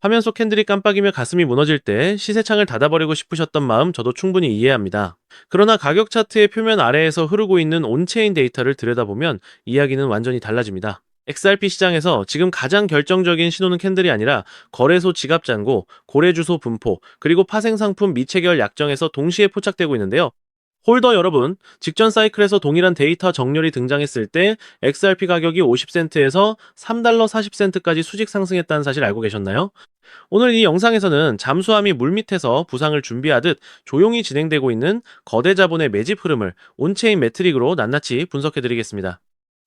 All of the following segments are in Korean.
화면 속 캔들이 깜빡이며 가슴이 무너질 때 시세창을 닫아버리고 싶으셨던 마음 저도 충분히 이해합니다. 그러나 가격 차트의 표면 아래에서 흐르고 있는 온체인 데이터를 들여다보면 이야기는 완전히 달라집니다. XRP 시장에서 지금 가장 결정적인 신호는 캔들이 아니라 거래소 지갑 잔고, 거래 주소 분포, 그리고 파생 상품 미체결 약정에서 동시에 포착되고 있는데요. 홀더 여러분, 직전 사이클에서 동일한 데이터 정렬이 등장했을 때 XRP 가격이 50센트에서 3달러 40센트까지 수직 상승했다는 사실 알고 계셨나요? 오늘 이 영상에서는 잠수함이 물밑에서 부상을 준비하듯 조용히 진행되고 있는 거대 자본의 매집 흐름을 온체인 매트릭으로 낱낱이 분석해드리겠습니다.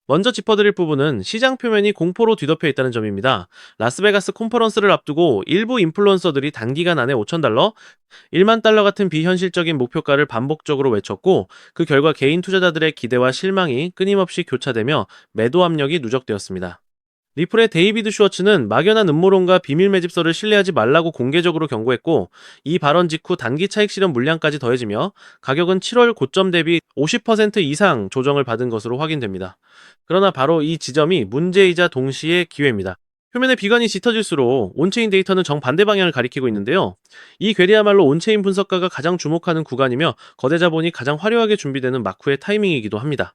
먼저 짚어드릴 부분은 시장 표면이 공포로 뒤덮여 있다는 점입니다. 라스베가스 컨퍼런스를 앞두고 일부 인플루언서들이 단기간 안에 5,000달러, 1만 달러 같은 비현실적인 목표가를 반복적으로 외쳤고, 그 결과 개인 투자자들의 기대와 실망이 끊임없이 교차되며 매도 압력이 누적되었습니다. 리플의 데이비드 슈워츠는 막연한 음모론과 비밀 매집서를 신뢰하지 말라고 공개적으로 경고했고, 이 발언 직후 단기 차익 실현 물량까지 더해지며 가격은 7월 고점 대비 50% 이상 조정을 받은 것으로 확인됩니다. 그러나 바로 이 지점이 문제이자 동시에 기회입니다. 표면의 비관이 짙어질수록 온체인 데이터는 정반대 방향을 가리키고 있는데요. 이 괴리야말로 온체인 분석가가 가장 주목하는 구간이며 거대 자본이 가장 화려하게 준비되는 마쿠의 타이밍이기도 합니다.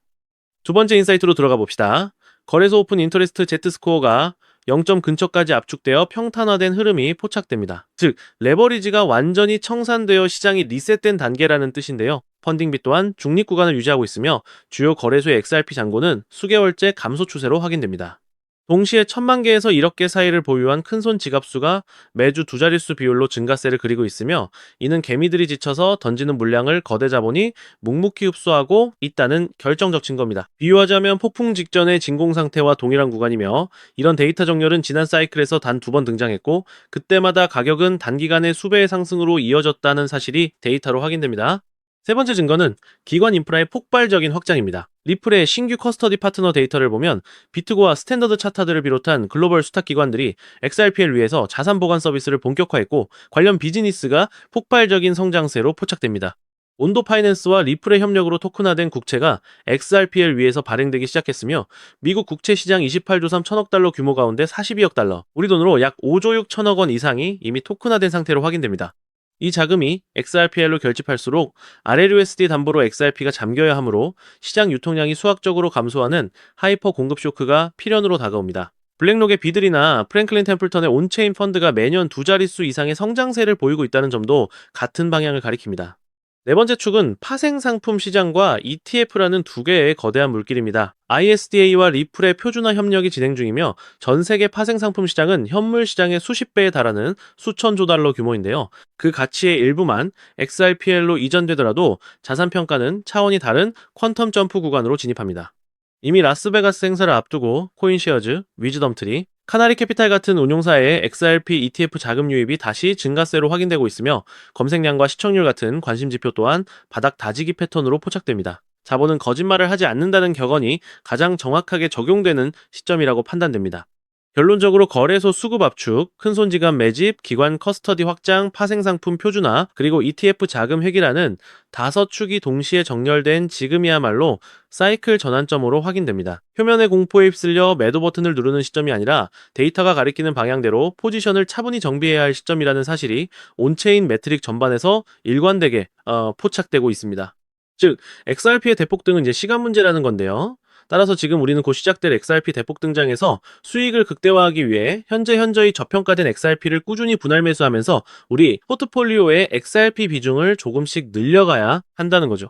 두 번째 인사이트로 들어가 봅시다. 거래소 오픈 인터레스트 Z스코어가 0점 근처까지 압축되어 평탄화된 흐름이 포착됩니다. 즉, 레버리지가 완전히 청산되어 시장이 리셋된 단계라는 뜻인데요. 펀딩비 또한 중립 구간을 유지하고 있으며 주요 거래소의 XRP 잔고는 수개월째 감소 추세로 확인됩니다. 동시에 1,000만 개에서 1억 개 사이를 보유한 큰손 지갑수가 매주 두 자릿수 비율로 증가세를 그리고 있으며, 이는 개미들이 지쳐서 던지는 물량을 거대 자본이 묵묵히 흡수하고 있다는 결정적 증거입니다. 비유하자면 폭풍 직전의 진공 상태와 동일한 구간이며, 이런 데이터 정렬은 지난 사이클에서 단 2번 등장했고, 그때마다 가격은 단기간에 수배의 상승으로 이어졌다는 사실이 데이터로 확인됩니다. 세 번째 증거는 기관 인프라의 폭발적인 확장입니다. 리플의 신규 커스터디 파트너 데이터를 보면 비트고와 스탠더드 차타들을 비롯한 글로벌 수탁 기관들이 XRP를 위해서 자산 보관 서비스를 본격화했고, 관련 비즈니스가 폭발적인 성장세로 포착됩니다. 온도 파이낸스와 리플의 협력으로 토큰화된 국채가 XRP를 위해서 발행되기 시작했으며, 미국 국채 시장 28조 3천억 달러 규모 가운데 42억 달러, 우리 돈으로 약 5조 6천억 원 이상이 이미 토큰화된 상태로 확인됩니다. 이 자금이 XRPL로 결집할수록 RLUSD 담보로 XRP가 잠겨야 하므로 시장 유통량이 수학적으로 감소하는 하이퍼 공급 쇼크가 필연으로 다가옵니다. 블랙록의 비들이나 프랭클린 템플턴의 온체인 펀드가 매년 두 자릿수 이상의 성장세를 보이고 있다는 점도 같은 방향을 가리킵니다. 네 번째 축은 파생 상품 시장과 ETF라는 두 개의 거대한 물길입니다. ISDA와 리플의 표준화 협력이 진행 중이며, 전 세계 파생 상품 시장은 현물 시장의 수십 배에 달하는 수천조 달러 규모인데요. 그 가치의 일부만 XRPL로 이전되더라도 자산 평가는 차원이 다른 퀀텀 점프 구간으로 진입합니다. 이미 라스베가스 행사를 앞두고 코인쉐어즈, 위즈덤트리, 카나리 캐피탈 같은 운용사의 XRP ETF 자금 유입이 다시 증가세로 확인되고 있으며, 검색량과 시청률 같은 관심 지표 또한 바닥 다지기 패턴으로 포착됩니다. 자본은 거짓말을 하지 않는다는 격언이 가장 정확하게 적용되는 시점이라고 판단됩니다. 결론적으로 거래소 수급 압축, 큰손 지갑 매집, 기관 커스터디 확장, 파생상품 표준화, 그리고 ETF 자금 회귀라는 5축이 동시에 정렬된 지금이야말로 사이클 전환점으로 확인됩니다. 표면의 공포에 휩쓸려 매도 버튼을 누르는 시점이 아니라 데이터가 가리키는 방향대로 포지션을 차분히 정비해야 할 시점이라는 사실이 온체인 매트릭 전반에서 일관되게 포착되고 있습니다. 즉, XRP의 대폭등은 이제 시간 문제라는 건데요. 따라서 지금 우리는 곧 시작될 XRP 대폭 등장에서 수익을 극대화하기 위해 현저히 저평가된 XRP를 꾸준히 분할 매수하면서 우리 포트폴리오의 XRP 비중을 조금씩 늘려가야 한다는 거죠.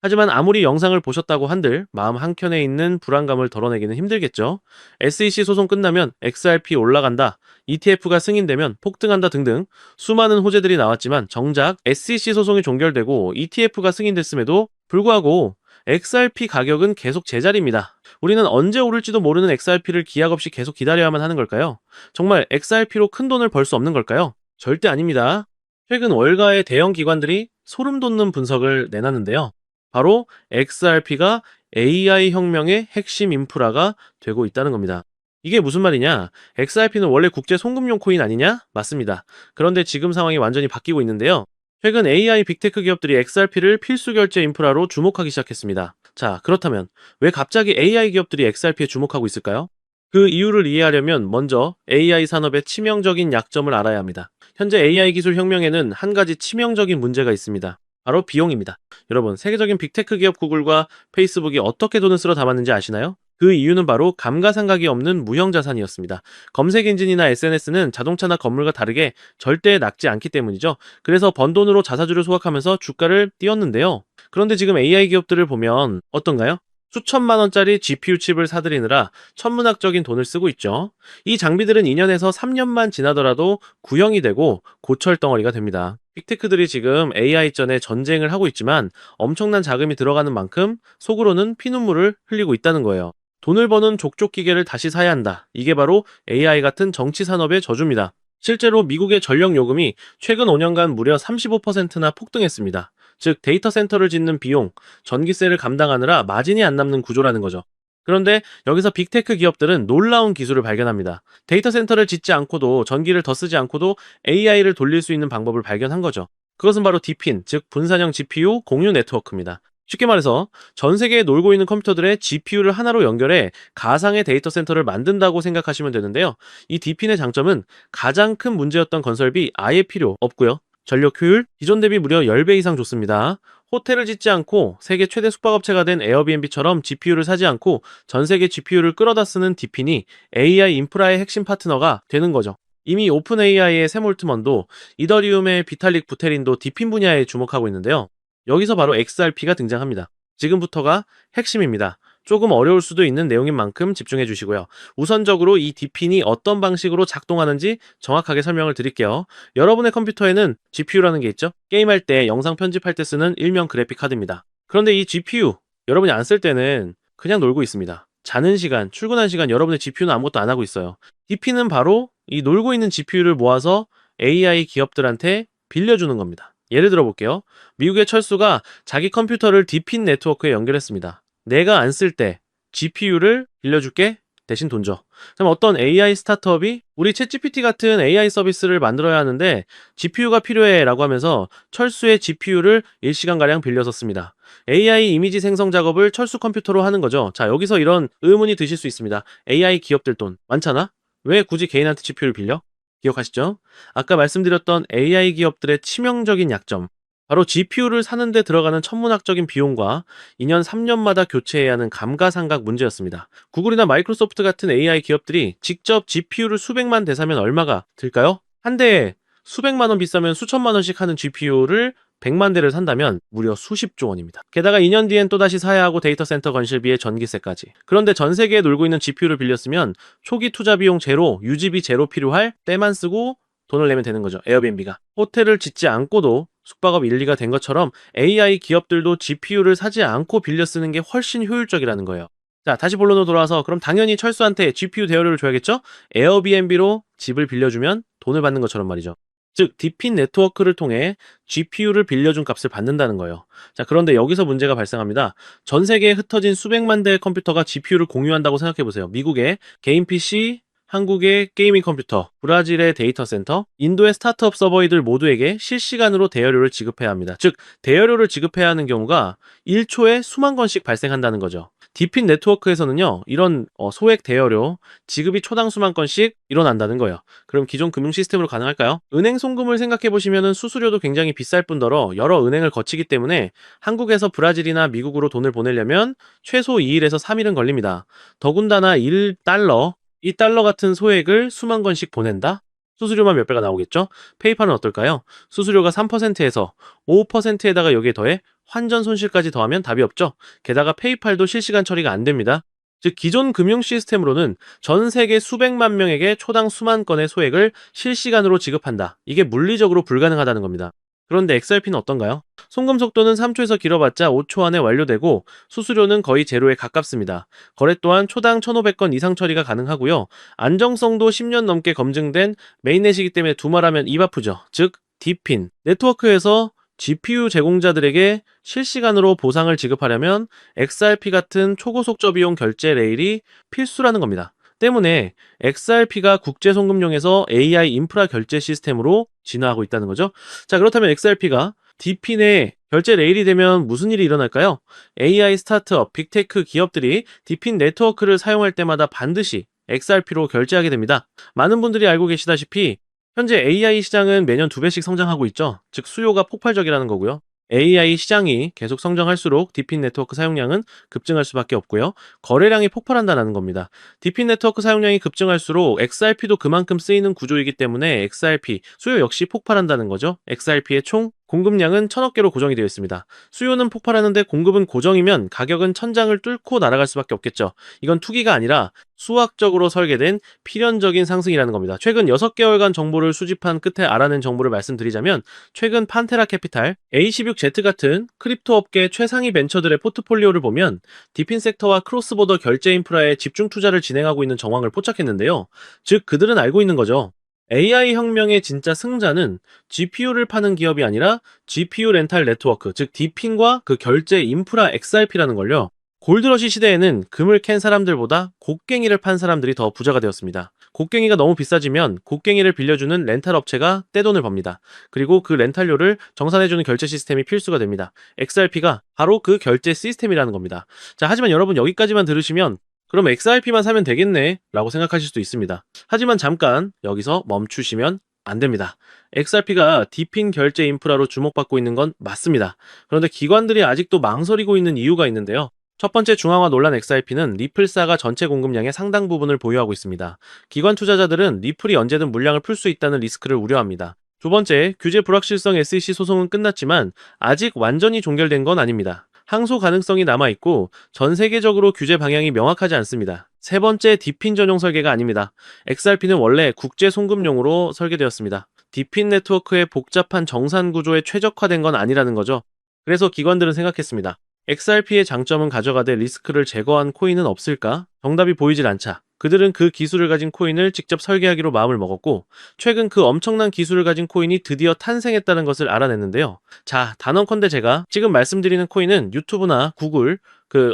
하지만 아무리 영상을 보셨다고 한들 마음 한켠에 있는 불안감을 덜어내기는 힘들겠죠. SEC 소송 끝나면 XRP 올라간다, ETF가 승인되면 폭등한다 등등 수많은 호재들이 나왔지만, 정작 SEC 소송이 종결되고 ETF가 승인됐음에도 불구하고 XRP 가격은 계속 제자리입니다. 우리는 언제 오를지도 모르는 XRP를 기약 없이 계속 기다려야만 하는 걸까요? 정말 XRP로 큰 돈을 벌 수 없는 걸까요? 절대 아닙니다. 최근 월가의 대형 기관들이 소름 돋는 분석을 내놨는데요. 바로 XRP가 AI 혁명의 핵심 인프라가 되고 있다는 겁니다. 이게 무슨 말이냐? XRP는 원래 국제 송금용 코인 아니냐? 맞습니다. 그런데 지금 상황이 완전히 바뀌고 있는데요. 최근 AI 빅테크 기업들이 XRP를 필수 결제 인프라로 주목하기 시작했습니다. 자, 그렇다면 왜 갑자기 AI 기업들이 XRP에 주목하고 있을까요? 그 이유를 이해하려면 먼저 AI 산업의 치명적인 약점을 알아야 합니다. 현재 AI 기술 혁명에는 한 가지 치명적인 문제가 있습니다. 바로 비용입니다. 여러분, 세계적인 빅테크 기업 구글과 페이스북이 어떻게 돈을 쓸어 담았는지 아시나요? 그 이유는 바로 감가상각이 없는 무형 자산이었습니다. 검색 엔진이나 SNS는 자동차나 건물과 다르게 절대 낙지 않기 때문이죠. 그래서 번 돈으로 자사주를 소각하면서 주가를 띄웠는데요. 그런데 지금 AI 기업들을 보면 어떤가요? 수천만 원짜리 GPU 칩을 사들이느라 천문학적인 돈을 쓰고 있죠. 이 장비들은 2년에서 3년만 지나더라도 구형이 되고 고철 덩어리가 됩니다. 빅테크들이 지금 AI전에 전쟁을 하고 있지만 엄청난 자금이 들어가는 만큼 속으로는 피눈물을 흘리고 있다는 거예요. 돈을 버는 족족 기계를 다시 사야 한다. 이게 바로 AI 같은 정치 산업의 저주입니다. 실제로 미국의 전력 요금이 최근 5년간 무려 35%나 폭등했습니다. 즉 데이터 센터를 짓는 비용, 전기세를 감당하느라 마진이 안 남는 구조라는 거죠. 그런데 여기서 빅테크 기업들은 놀라운 기술을 발견합니다. 데이터 센터를 짓지 않고도 전기를 더 쓰지 않고도 AI를 돌릴 수 있는 방법을 발견한 거죠. 그것은 바로 디핀, 즉 분산형 GPU 공유 네트워크입니다. 쉽게 말해서 전 세계에 놀고 있는 컴퓨터들의 GPU를 하나로 연결해 가상의 데이터 센터를 만든다고 생각하시면 되는데요. 이 디핀의 장점은 가장 큰 문제였던 건설비 아예 필요 없고요. 전력 효율 기존 대비 무려 10배 이상 좋습니다. 호텔을 짓지 않고 세계 최대 숙박업체가 된 에어비앤비처럼 GPU를 사지 않고 전 세계 GPU를 끌어다 쓰는 디핀이 AI 인프라의 핵심 파트너가 되는 거죠. 이미 오픈 AI의 샘 올트먼도 이더리움의 비탈릭 부테린도 디핀 분야에 주목하고 있는데요. 여기서 바로 XRP가 등장합니다. 지금부터가 핵심입니다. 조금 어려울 수도 있는 내용인 만큼 집중해 주시고요. 우선적으로 이 디핀이 어떤 방식으로 작동하는지 정확하게 설명을 드릴게요. 여러분의 컴퓨터에는 GPU라는 게 있죠? 게임할 때, 영상 편집할 때 쓰는 일명 그래픽 카드입니다. 그런데 이 GPU, 여러분이 안 쓸 때는 그냥 놀고 있습니다. 자는 시간, 출근한 시간 여러분의 GPU는 아무것도 안 하고 있어요. 디핀은 바로 이 놀고 있는 GPU를 모아서 AI 기업들한테 빌려주는 겁니다. 예를 들어 볼게요. 미국의 철수가 자기 컴퓨터를 디핀 네트워크에 연결했습니다. 내가 안 쓸 때 GPU를 빌려줄게 대신 돈 줘. 그럼 어떤 AI 스타트업이 우리 챗GPT 같은 AI 서비스를 만들어야 하는데 GPU가 필요해 라고 하면서 철수의 GPU를 일시간가량 빌려서 씁니다. AI 이미지 생성 작업을 철수 컴퓨터로 하는 거죠. 자, 여기서 이런 의문이 드실 수 있습니다. AI 기업들 돈 많잖아? 왜 굳이 개인한테 GPU를 빌려? 기억하시죠? 아까 말씀드렸던 AI 기업들의 치명적인 약점, 바로 GPU를 사는데 들어가는 천문학적인 비용과 2년 3년마다 교체해야 하는 감가상각 문제였습니다. 구글이나 마이크로소프트 같은 AI 기업들이 직접 GPU를 수백만 대 사면 얼마가 들까요? 한 대에 수백만 원 비싸면 수천만 원씩 하는 GPU를 100만 대를 산다면 무려 수십조 원입니다. 게다가 2년 뒤엔 또다시 사야 하고 데이터 센터 건설비에 전기세까지. 그런데 전 세계에 놀고 있는 GPU를 빌렸으면 초기 투자 비용 제로, 유지비 제로 필요할 때만 쓰고 돈을 내면 되는 거죠. 에어비앤비가. 호텔을 짓지 않고도 숙박업 1, 2가 된 것처럼 AI 기업들도 GPU를 사지 않고 빌려 쓰는 게 훨씬 효율적이라는 거예요. 자, 다시 본론으로 돌아와서 그럼 당연히 철수한테 GPU 대여료를 줘야겠죠? 에어비앤비로 집을 빌려주면 돈을 받는 것처럼 말이죠. 즉, 디핀 네트워크를 통해 GPU를 빌려준 값을 받는다는 거예요. 자, 그런데 여기서 문제가 발생합니다. 전 세계에 흩어진 수백만 대의 컴퓨터가 GPU를 공유한다고 생각해보세요. 미국의 개인 PC, 한국의 게이밍 컴퓨터, 브라질의 데이터 센터, 인도의 스타트업 서버이들 모두에게 실시간으로 대여료를 지급해야 합니다. 즉, 대여료를 지급해야 하는 경우가 1초에 수만 건씩 발생한다는 거죠. 디핀 네트워크에서는요, 이런 소액 대여료, 지급이 초당 수만 건씩 일어난다는 거예요. 그럼 기존 금융 시스템으로 가능할까요? 은행 송금을 생각해 보시면 수수료도 굉장히 비쌀 뿐더러 여러 은행을 거치기 때문에 한국에서 브라질이나 미국으로 돈을 보내려면 최소 2일에서 3일은 걸립니다. 더군다나 1달러, 이 달러 같은 소액을 수만 건씩 보낸다? 수수료만 몇 배가 나오겠죠? 페이팔은 어떨까요? 수수료가 3%에서 5%에다가 여기에 더해 환전 손실까지 더하면 답이 없죠. 게다가 페이팔도 실시간 처리가 안 됩니다. 즉 기존 금융 시스템으로는 전 세계 수백만 명에게 초당 수만 건의 소액을 실시간으로 지급한다. 이게 물리적으로 불가능하다는 겁니다. 그런데 XRP는 어떤가요? 송금 속도는 3초에서 길어봤자 5초 안에 완료되고 수수료는 거의 제로에 가깝습니다. 거래 또한 초당 1,500건 이상 처리가 가능하고요. 안정성도 10년 넘게 검증된 메인넷이기 때문에 두말하면 입 아프죠. 즉 디핀 네트워크에서 GPU 제공자들에게 실시간으로 보상을 지급하려면 XRP 같은 초고속저 비용 결제 레일이 필수라는 겁니다. 때문에 XRP가 국제 송금용에서 AI 인프라 결제 시스템으로 진화하고 있다는 거죠. 자, 그렇다면 XRP가 디핀의 결제 레일이 되면 무슨 일이 일어날까요? AI 스타트업, 빅테크 기업들이 디핀 네트워크를 사용할 때마다 반드시 XRP로 결제하게 됩니다. 많은 분들이 알고 계시다시피 현재 AI 시장은 매년 2배씩 성장하고 있죠. 즉 수요가 폭발적이라는 거고요. AI 시장이 계속 성장할수록 디핀 네트워크 사용량은 급증할 수밖에 없고요. 거래량이 폭발한다는 겁니다. 디핀 네트워크 사용량이 급증할수록 XRP도 그만큼 쓰이는 구조이기 때문에 XRP 수요 역시 폭발한다는 거죠. XRP의 총 공급량은 1000억 개로 고정이 되어 있습니다. 수요는 폭발하는데 공급은 고정이면 가격은 천장을 뚫고 날아갈 수밖에 없겠죠. 이건 투기가 아니라 수학적으로 설계된 필연적인 상승이라는 겁니다. 최근 6개월간 정보를 수집한 끝에 알아낸 정보를 말씀드리자면 최근 판테라 캐피탈, A16Z 같은 크립토 업계 최상위 벤처들의 포트폴리오를 보면 디핀 섹터와 크로스보더 결제 인프라에 집중 투자를 진행하고 있는 정황을 포착했는데요. 즉 그들은 알고 있는 거죠. AI 혁명의 진짜 승자는 GPU를 파는 기업이 아니라 GPU 렌탈 네트워크, 즉 디핀과 그 결제 인프라 XRP라는 걸요. 골드러시 시대에는 금을 캔 사람들보다 곡괭이를 판 사람들이 더 부자가 되었습니다. 곡괭이가 너무 비싸지면 곡괭이를 빌려주는 렌탈 업체가 떼돈을 법니다. 그리고 그 렌탈료를 정산해주는 결제 시스템이 필수가 됩니다. XRP가 바로 그 결제 시스템이라는 겁니다. 자, 하지만 여러분 여기까지만 들으시면 그럼 XRP만 사면 되겠네 라고 생각하실 수도 있습니다. 하지만 잠깐 여기서 멈추시면 안 됩니다. XRP가 디핀 결제 인프라로 주목받고 있는 건 맞습니다. 그런데 기관들이 아직도 망설이고 있는 이유가 있는데요. 첫 번째 중앙화 논란 XRP는 리플사가 전체 공급량의 상당 부분을 보유하고 있습니다. 기관 투자자들은 리플이 언제든 물량을 풀 수 있다는 리스크를 우려합니다. 두 번째, 규제 불확실성 SEC 소송은 끝났지만 아직 완전히 종결된 건 아닙니다. 항소 가능성이 남아있고 전 세계적으로 규제 방향이 명확하지 않습니다. 세 번째, 디핀 전용 설계가 아닙니다. XRP는 원래 국제 송금용으로 설계되었습니다. 디핀 네트워크의 복잡한 정산 구조에 최적화된 건 아니라는 거죠. 그래서 기관들은 생각했습니다. XRP의 장점은 가져가되 리스크를 제거한 코인은 없을까? 정답이 보이질 않자. 그들은 그 기술을 가진 코인을 직접 설계하기로 마음을 먹었고 최근 그 엄청난 기술을 가진 코인이 드디어 탄생했다는 것을 알아냈는데요. 자, 단언컨대 제가 지금 말씀드리는 코인은 유튜브나 구글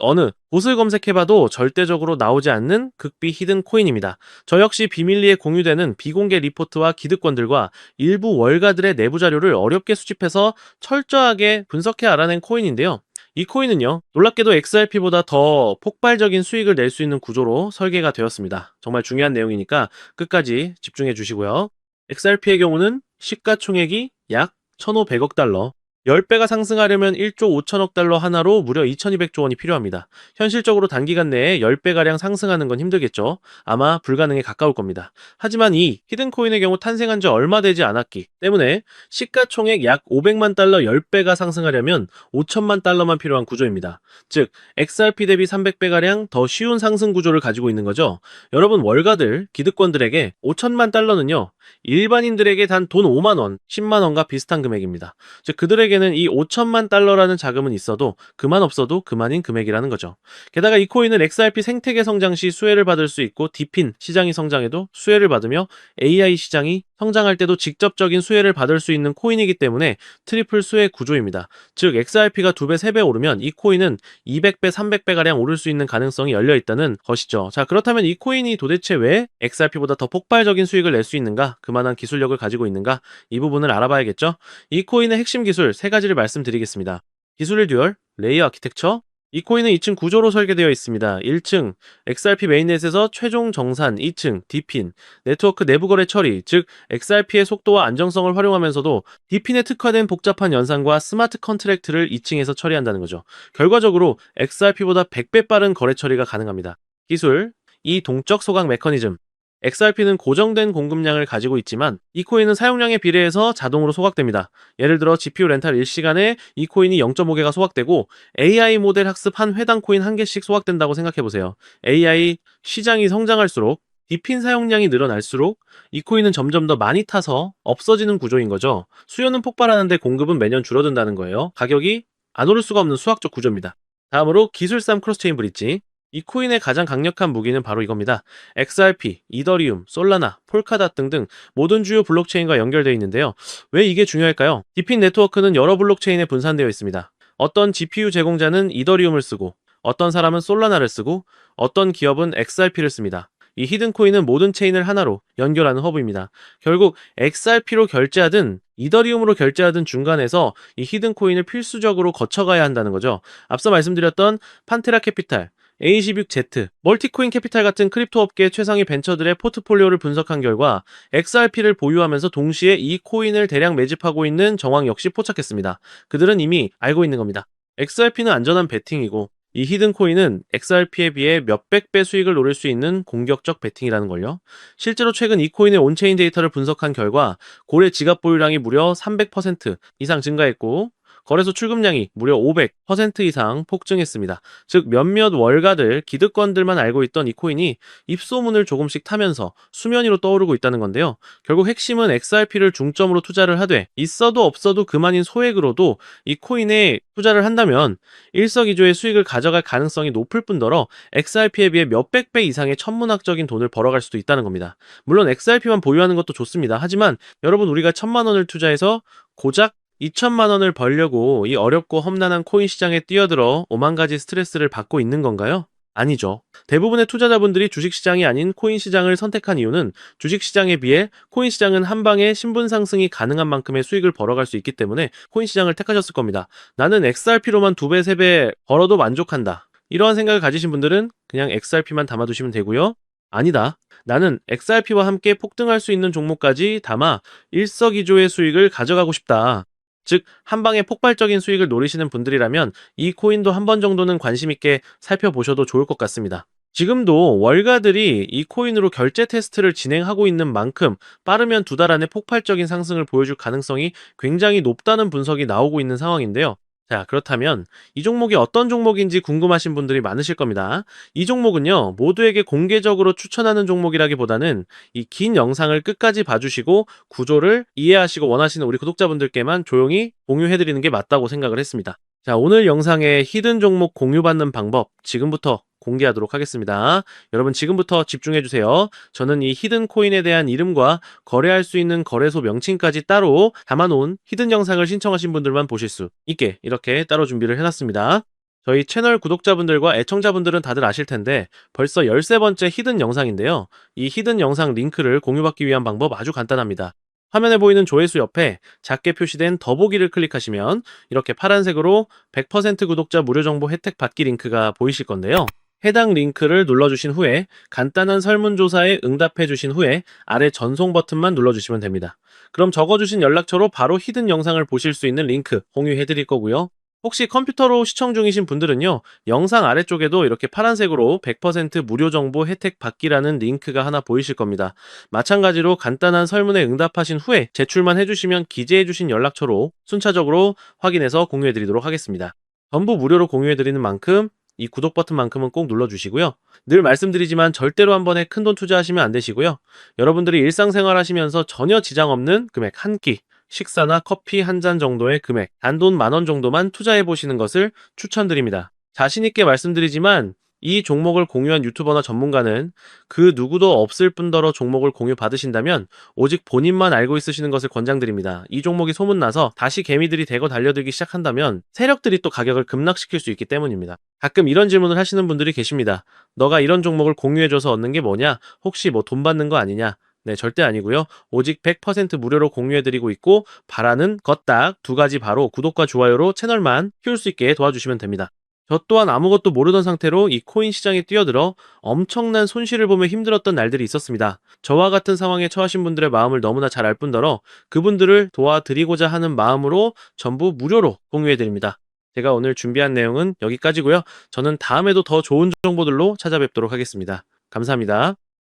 어느 곳을 검색해봐도 절대적으로 나오지 않는 극비 히든 코인입니다. 저 역시 비밀리에 공유되는 비공개 리포트와 기득권들과 일부 월가들의 내부 자료를 어렵게 수집해서 철저하게 분석해 알아낸 코인인데요. 이 코인은요, 놀랍게도 XRP보다 더 폭발적인 수익을 낼 수 있는 구조로 설계가 되었습니다. 정말 중요한 내용이니까 끝까지 집중해 주시고요. XRP의 경우는 시가총액이 약 1,500억 달러, 10배가 상승하려면 1조 5천억 달러 하나로 무려 2,200조 원이 필요합니다. 현실적으로 단기간 내에 10배가량 상승하는 건 힘들겠죠. 아마 불가능에 가까울 겁니다. 하지만 이 히든코인의 경우 탄생한 지 얼마 되지 않았기 때문에 시가총액 약 500만 달러 10배가 상승하려면 5천만 달러만 필요한 구조입니다. 즉 XRP 대비 300배가량 더 쉬운 상승 구조를 가지고 있는 거죠. 여러분 월가들, 기득권들에게 5천만 달러는요. 일반인들에게 단 돈 5만 원, 10만 원과 비슷한 금액입니다. 즉 그들에게는 이 5천만 달러라는 자금은 있어도 그만 없어도 그만인 금액이라는 거죠. 게다가 이 코인은 XRP 생태계 성장 시 수혜를 받을 수 있고 디핀 시장이 성장해도 수혜를 받으며 AI 시장이 성장할 때도 직접적인 수혜를 받을 수 있는 코인이기 때문에 트리플 수혜 구조입니다. 즉 XRP가 2배, 3배 오르면 이 코인은 200배, 300배가량 오를 수 있는 가능성이 열려 있다는 것이죠. 자, 그렇다면 이 코인이 도대체 왜 XRP보다 더 폭발적인 수익을 낼 수 있는가? 그만한 기술력을 가지고 있는가? 이 부분을 알아봐야겠죠? 이 코인의 핵심 기술 3가지를 말씀드리겠습니다. 기술 듀얼, 레이어 아키텍처, 이 코인은 2층 구조로 설계되어 있습니다. 1층 XRP 메인넷에서 최종 정산, 2층 디핀, 네트워크 내부 거래 처리, 즉 XRP의 속도와 안정성을 활용하면서도 디핀에 특화된 복잡한 연산과 스마트 컨트랙트를 2층에서 처리한다는 거죠. 결과적으로 XRP보다 100배 빠른 거래 처리가 가능합니다. 기술, 이 동적 소각 메커니즘. XRP는 고정된 공급량을 가지고 있지만 이 코인은 사용량에 비례해서 자동으로 소각됩니다. 예를 들어 GPU 렌탈 1시간에 이 코인이 0.5개가 소각되고 AI 모델 학습 한 회당 코인 1개씩 소각된다고 생각해보세요. AI 시장이 성장할수록 디핀 사용량이 늘어날수록 이 코인은 점점 더 많이 타서 없어지는 구조인 거죠. 수요는 폭발하는데 공급은 매년 줄어든다는 거예요. 가격이 안 오를 수가 없는 수학적 구조입니다. 다음으로 기술싸움 크로스체인 브릿지. 이 코인의 가장 강력한 무기는 바로 이겁니다. XRP, 이더리움, 솔라나, 폴카닷 등등 모든 주요 블록체인과 연결되어 있는데요. 왜 이게 중요할까요? 디핀 네트워크는 여러 블록체인에 분산되어 있습니다. 어떤 GPU 제공자는 이더리움을 쓰고 어떤 사람은 솔라나를 쓰고 어떤 기업은 XRP를 씁니다. 이 히든코인은 모든 체인을 하나로 연결하는 허브입니다. 결국 XRP로 결제하든 이더리움으로 결제하든 중간에서 이 히든코인을 필수적으로 거쳐가야 한다는 거죠. 앞서 말씀드렸던 판테라 캐피탈, A26Z, 멀티코인 캐피탈 같은 크립토 업계 최상위 벤처들의 포트폴리오를 분석한 결과 XRP를 보유하면서 동시에 이 코인을 대량 매집하고 있는 정황 역시 포착했습니다. 그들은 이미 알고 있는 겁니다. XRP는 안전한 베팅이고 이 히든 코인은 XRP에 비해 몇백 배 수익을 노릴 수 있는 공격적 베팅이라는 걸요. 실제로 최근 이 코인의 온체인 데이터를 분석한 결과 고래 지갑 보유량이 무려 300% 이상 증가했고 거래소 출금량이 무려 500% 이상 폭증했습니다. 즉 몇몇 월가들, 기득권들만 알고 있던 이 코인이 입소문을 조금씩 타면서 수면 위로 떠오르고 있다는 건데요. 결국 핵심은 XRP를 중점으로 투자를 하되 있어도 없어도 그만인 소액으로도 이 코인에 투자를 한다면 일석이조의 수익을 가져갈 가능성이 높을 뿐더러 XRP에 비해 몇백 배 이상의 천문학적인 돈을 벌어갈 수도 있다는 겁니다. 물론 XRP만 보유하는 것도 좋습니다. 하지만 여러분 우리가 1,000만 원을 투자해서 고작 2천만 원을 벌려고 이 어렵고 험난한 코인 시장에 뛰어들어 오만 가지 스트레스를 받고 있는 건가요? 아니죠. 대부분의 투자자분들이 주식시장이 아닌 코인 시장을 선택한 이유는 주식시장에 비해 코인 시장은 한 방에 신분 상승이 가능한 만큼의 수익을 벌어갈 수 있기 때문에 코인 시장을 택하셨을 겁니다. 나는 XRP로만 2배, 3배 벌어도 만족한다. 이러한 생각을 가지신 분들은 그냥 XRP만 담아두시면 되고요. 아니다. 나는 XRP와 함께 폭등할 수 있는 종목까지 담아 일석이조의 수익을 가져가고 싶다. 즉, 한 방에 폭발적인 수익을 노리시는 분들이라면 이 코인도 한 번 정도는 관심 있게 살펴보셔도 좋을 것 같습니다. 지금도 월가들이 이 코인으로 결제 테스트를 진행하고 있는 만큼 빠르면 2달 안에 폭발적인 상승을 보여줄 가능성이 굉장히 높다는 분석이 나오고 있는 상황인데요. 자, 그렇다면 이 종목이 어떤 종목인지 궁금하신 분들이 많으실 겁니다. 이 종목은요, 모두에게 공개적으로 추천하는 종목이라기보다는 이 긴 영상을 끝까지 봐주시고 구조를 이해하시고 원하시는 우리 구독자분들께만 조용히 공유해드리는 게 맞다고 생각을 했습니다. 자, 오늘 영상의 히든 종목 공유받는 방법 지금부터 공개하도록 하겠습니다. 여러분 지금부터 집중해주세요. 저는 이 히든 코인에 대한 이름과 거래할 수 있는 거래소 명칭까지 따로 담아놓은 히든 영상을 신청하신 분들만 보실 수 있게 이렇게 따로 준비를 해놨습니다. 저희 채널 구독자분들과 애청자분들은 다들 아실 텐데 벌써 13번째 히든 영상인데요. 이 히든 영상 링크를 공유받기 위한 방법 아주 간단합니다. 화면에 보이는 조회수 옆에 작게 표시된 더보기를 클릭하시면 이렇게 파란색으로 100% 구독자 무료 정보 혜택 받기 링크가 보이실 건데요. 해당 링크를 눌러주신 후에 간단한 설문조사에 응답해주신 후에 아래 전송 버튼만 눌러주시면 됩니다. 그럼 적어주신 연락처로 바로 히든 영상을 보실 수 있는 링크 공유해드릴 거고요. 혹시 컴퓨터로 시청 중이신 분들은요, 영상 아래쪽에도 이렇게 파란색으로 100% 무료 정보 혜택 받기라는 링크가 하나 보이실 겁니다. 마찬가지로 간단한 설문에 응답하신 후에 제출만 해주시면 기재해주신 연락처로 순차적으로 확인해서 공유해드리도록 하겠습니다. 전부 무료로 공유해드리는 만큼 이 구독 버튼만큼은 꼭 눌러주시고요. 늘 말씀드리지만 절대로 한 번에 큰돈 투자하시면 안 되시고요. 여러분들이 일상생활 하시면서 전혀 지장 없는 금액 한 끼, 식사나 커피 한 잔 정도의 금액, 단돈 10,000원 정도만 투자해 보시는 것을 추천드립니다. 자신 있게 말씀드리지만 이 종목을 공유한 유튜버나 전문가는 그 누구도 없을 뿐더러 종목을 공유 받으신다면 오직 본인만 알고 있으시는 것을 권장드립니다. 이 종목이 소문나서 다시 개미들이 대거 달려들기 시작한다면 세력들이 또 가격을 급락시킬 수 있기 때문입니다. 가끔 이런 질문을 하시는 분들이 계십니다. 너가 이런 종목을 공유해줘서 얻는 게 뭐냐? 혹시 뭐 돈 받는 거 아니냐? 네, 절대 아니고요. 오직 100% 무료로 공유해드리고 있고 바라는 것 딱 2가지 바로 구독과 좋아요로 채널만 키울 수 있게 도와주시면 됩니다. 저 또한 아무것도 모르던 상태로 이 코인 시장에 뛰어들어 엄청난 손실을 보며 힘들었던 날들이 있었습니다. 저와 같은 상황에 처하신 분들의 마음을 너무나 잘 알 뿐더러 그분들을 도와드리고자 하는 마음으로 전부 무료로 공유해드립니다. 제가 오늘 준비한 내용은 여기까지고요. 저는 다음에도 더 좋은 정보들로 찾아뵙도록 하겠습니다. 감사합니다.